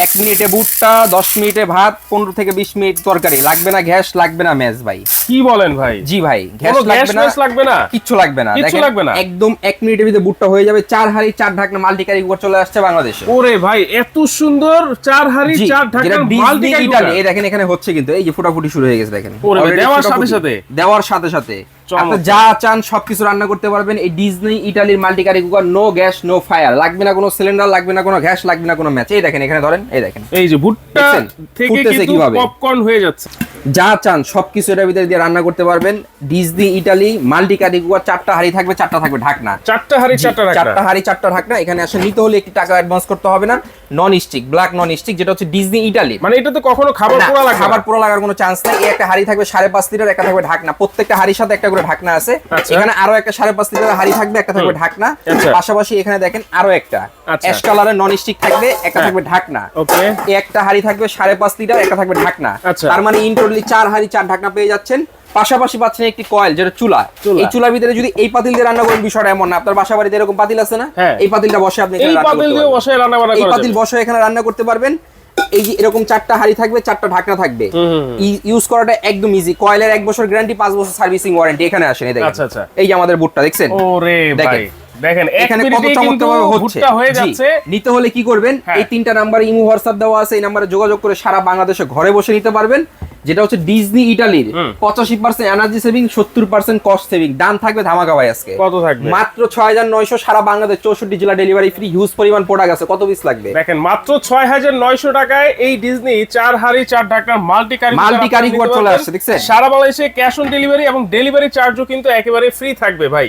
1 মিনিটে ভুট্টা, 10 মিনিটে ভাত, 15 থেকে 20 মিনিট তরকারি। লাগবে না গ্যাস, লাগবে না ম্যাচ ভাই। কি বলেন ভাই? জি ভাই, গ্যাস কোনো লাগবে না, ম্যাচ লাগবে না, কিচ্ছু লাগবে না। কিচ্ছু দেখেন লাগবে না। একদম 1 মিনিটের ভিতরে ভুট্টা হয়ে যাবে। 4 হাঁড়ি 4 ঢাকনা মাল্টিকারি কুকার চলে আসছে বাংলাদেশে। ওরে ভাই এত সুন্দর 4 হাঁড়ি জি, 4 যেটা ঢাকনা ডিজনি মাল্টিকারি ইটালি। এই দেখেন এখানে হচ্ছে কিন্তু এই যে ফুটাফুটি শুরু হয়ে গেছে দেখেন। ওরে ভাই, Already দেওয়ার সাথে ফুটাফুটি। সাথে দেওয়ার সাথে সাথে চমৎকার। আপনি যা চান সবকিছু রান্না করতে পারবেন এই ডিজনি ইটালির multicurry cooker. No gas, no fire, লাগবে না কোনো সিলিন্ডার, লাগবে না কোনো গ্যাস, লাগবে না কোনো ম্যাচ। এই দেখেন এখানে ধরেন, এই দেখেন এই যে ভুট্টা দেখছেন? থেকে ফুটতেছে কিন্তু কিভাবে? পপকর্ন হয়ে যাচ্ছে। যা চান সবকিছু এটার ভিতরে দিয়ে রান্না করতে পারবেন। Disney Italy multicurry cooker. 4টা হাঁড়ি থাকবে, 4টা থাকবে ঢাকনা। 4টা হাঁড়ি 4টা ঢাকনা। 4টা হাঁড়ি 4টা ঢাকনা। এখানে আসলে নিতে হলে একটু টাকা অ্যাডভান্স করতে হবে না। Non stick, black non stick, যেটা হচ্ছে ডিজনি ইটালি। মানে এটা তো কখনো খাবার না, পোড়া লাগে না। খাবার পোড়া লাগার কোনো চান্স নাই। এই একটা হাঁড়ি থাকবে 5.5 লিটার, একটা থাকবে ঢাকনা। প্রত্যেকটা হাঁড়ির সাথে একটা করে ঢাকনা আছে। আচ্ছা। এখানে আরো একটা 5.5 লিটার হাঁড়ি থাকবে, একটা থাকবে ঢাকনা। আচ্ছা। পাশাপাশি এখানে দেখেন আরো একটা আচ্ছা। অ্যাশ কালারের নন স্টিক থাকবে, একটা হ্যাঁ। থাকবে ঢাকনা। ওকে। এই একটা হাঁড়ি থাকবে 5.5 লিটার, একটা থাকবে ঢাকনা। আচ্ছা। তার মানে ইন টোটালি 4 হাঁড়ি 4 ঢাকনা পেয়ে যাচ্ছেন। পাশাপাশি পাচ্ছেন একটি কয়েল, যেটা চুলা। এই চুলার ভিতরে যদি এই পাতিল দিয়ে রান্না করেন, বিষয়টা এমন না। আপনার বাসা বাড়িতে এরকম পাতিল আছে না? হ্যাঁ। এই পাতিলটা বসে আপনি এখানে এই রান্না পাতিল করতে দিয়ে পারবেন। বসে রান্না বান্না এই করা পাতিল যাবে। বসে এখানে রান্না করতে পারবেন। এই যে এরকম 4টা হাঁড়ি থাকবে, 4টা ঢাকনা থাকবে। ইউজ করাটা একদম ইজি। কয়েলের 1 বছর গ্যারান্টি, 5 বছর সার্ভিসিং ওয়ারেন্টি। এখানে আসেন, এই দেখেন। আচ্ছা, আচ্ছা। এই যে আমাদের বুটটা দেখছেন। ওরে ভাই দেখেন। দেখেন এক এখানে কত মিনিটে কিন্তু চমৎকারভাবে হচ্ছে। ভুট্টা হয়ে জি, যাচ্ছে। নিতে হলে কি করবেন? হ্যাঁ। এই 3টা নাম্বারে ইমো হোয়াটসঅ্যাপ দেওয়া আছে। এই নাম্বারে যোগাযোগ করে সারা বাংলাদেশে ঘরে বসে নিতে পারবেন। যেটা হচ্ছে ডিজনি ইটালির 85% এনার্জি সেভিং, 70% কস্ট সেভিং। দাম থাকবে ধামাকা ভাই আজকে। কত থাকবে? মাত্র 6900, সারা বাংলাদেশ 64 জেলা ডেলিভারি ফ্রি। হিউজ পরিমাণ প্রোডাক্ট আছে। কত পিস লাগবে? দেখেন মাত্র 6900 টাকায় এই ডিজনি 4 হাঁড়ি 4 ঢাকনা মাল্টিকারি মাল্টিকারি কুকার চলে আসছে, দেখছেন? সারা বাংলাদেশে ক্যাশ অন ডেলিভারি এবং ডেলিভারি চার্জও কিন্তু একেবারে ফ্রি থাকবে ভাই।